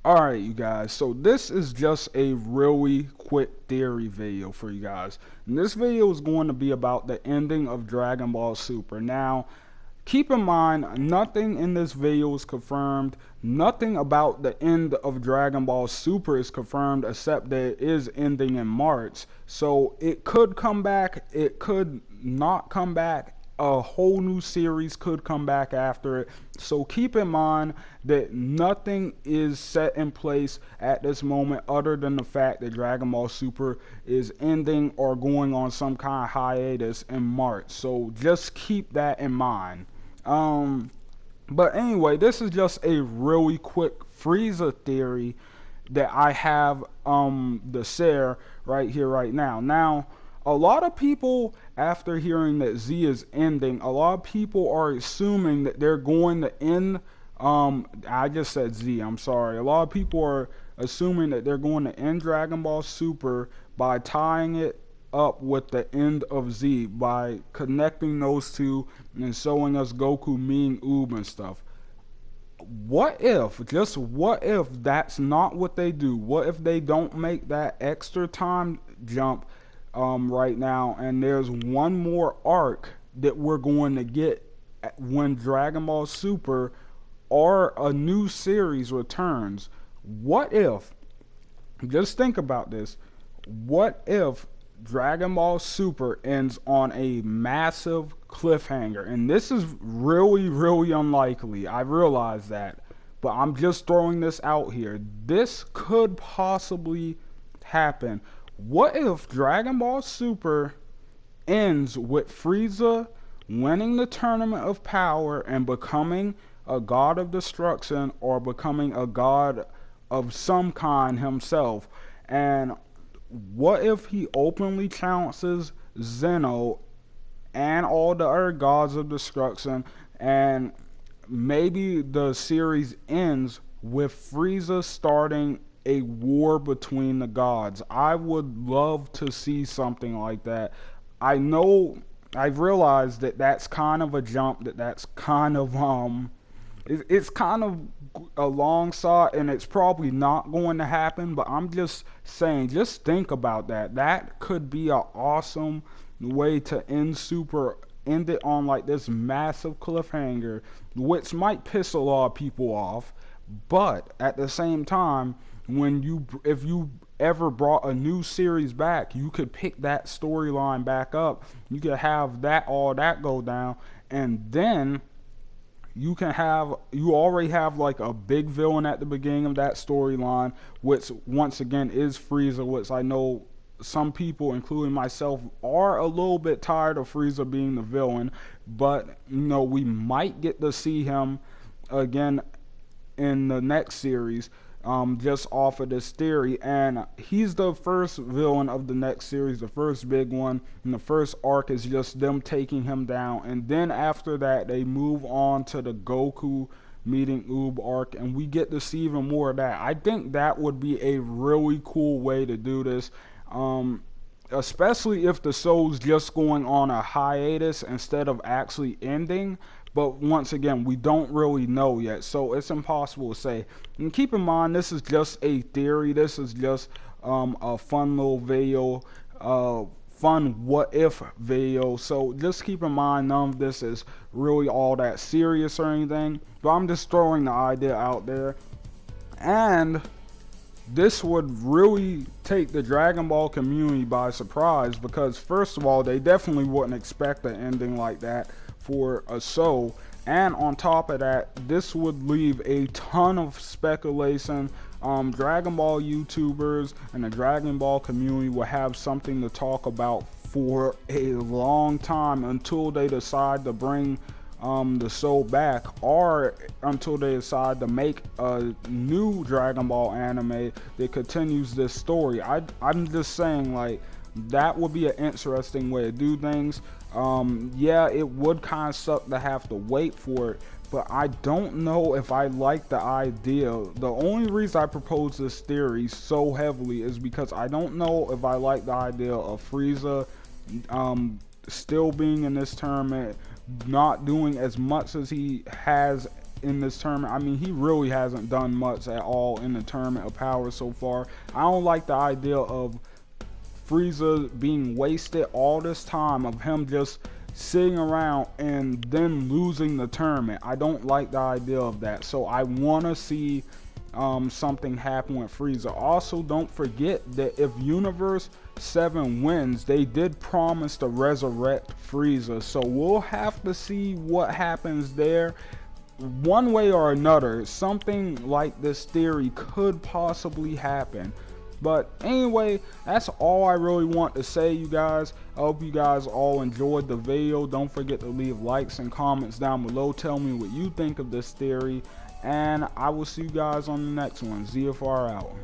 Alright, you guys, so this is just a really quick theory video for you guys. And this video is going to be about the ending of Dragon Ball Super. Now, keep in mind, nothing in this video is confirmed. Nothing about the end of Dragon Ball Super is confirmed except that it is ending in March. So it could come back, it could not come back. A whole new series could come back after it. So keep in mind that nothing is set in place at this moment other than the fact that Dragon Ball Super is ending or going on some kind of hiatus in March. So just keep that in mind. But anyway, this is just a really quick Frieza theory that I have to share right here, right now. Now, a lot of people, after hearing that Z is ending, a lot of people are assuming that they're going to end. I just said Z, I'm sorry. A lot of people are assuming that they're going to end Dragon Ball Super by tying it up with the end of Z, by connecting those two and showing us Goku meeting Oob and stuff. What if, just what if that's not what they do? What if they don't make that extra time jump right now, and there's one more arc that we're going to get when Dragon Ball Super or a new series returns? What if, just think about this, what if Dragon Ball Super ends on a massive cliffhanger? And this is really, really unlikely. I realize that. But I'm just throwing this out here. This could possibly happen. What if Dragon Ball Super ends with Frieza winning the Tournament of Power and becoming a god of destruction, or becoming a god of some kind himself? And what if he openly challenges Zeno and all the other gods of destruction, and maybe the series ends with Frieza starting a war between the gods? I would love to see something like that. I know, I've realized that that's kind of a jump, that's kind of it's kind of a long shot, and it's probably not going to happen. But I'm just saying, just think about that. That could be an awesome way to end Super, end it on like this massive cliffhanger, which might piss a lot of people off. But at the same time, if you ever brought a new series back, you could pick that storyline back up. You could have that, all that go down, and then you already have like a big villain at the beginning of that storyline, which once again is Frieza, which I know some people, including myself, are a little bit tired of Frieza being the villain. But we might get to see him again in the next series, just off of this theory. And he's the first villain of the next series, the first big one. And the first arc is just them taking him down. And then after that, they move on to the Goku meeting Oob arc, and we get to see even more of that. I think that would be a really cool way to do this. Especially if the show's just going on a hiatus instead of actually ending. But once again, we don't really know yet, so it's impossible to say. And keep in mind, this is just a theory. This is just a fun little video, fun what if video. So just keep in mind, none of this is really all that serious or anything. But I'm just throwing the idea out there. And this would really take the Dragon Ball community by surprise, because first of all, they definitely wouldn't expect an ending like that for a show. And on top of that, this would leave a ton of speculation. Dragon Ball YouTubers and the Dragon Ball community will have something to talk about for a long time, until they decide to bring the show back, or until they decide to make a new Dragon Ball anime that continues this story. I'm just saying, like, that would be an interesting way to do things. Yeah, it would kind of suck to have to wait for it, but I don't know if I like the idea. The only reason I propose this theory so heavily is because I don't know if I like the idea of Frieza still being in this tournament, not doing as much as he has in this tournament. I mean, he really hasn't done much at all in the Tournament of Power so far. I don't like the idea of Frieza being wasted all this time, of him just sitting around and then losing the tournament. I don't like the idea of that. So I want to see something happen with Frieza. Also, don't forget that if Universe 7 wins, they did promise to resurrect Frieza. So we'll have to see what happens there. One way or another, something like this theory could possibly happen. But anyway, that's all I really want to say, you guys. I hope you guys all enjoyed the video. Don't forget to leave likes and comments down below. Tell me what you think of this theory. And I will see you guys on the next one. ZFR out.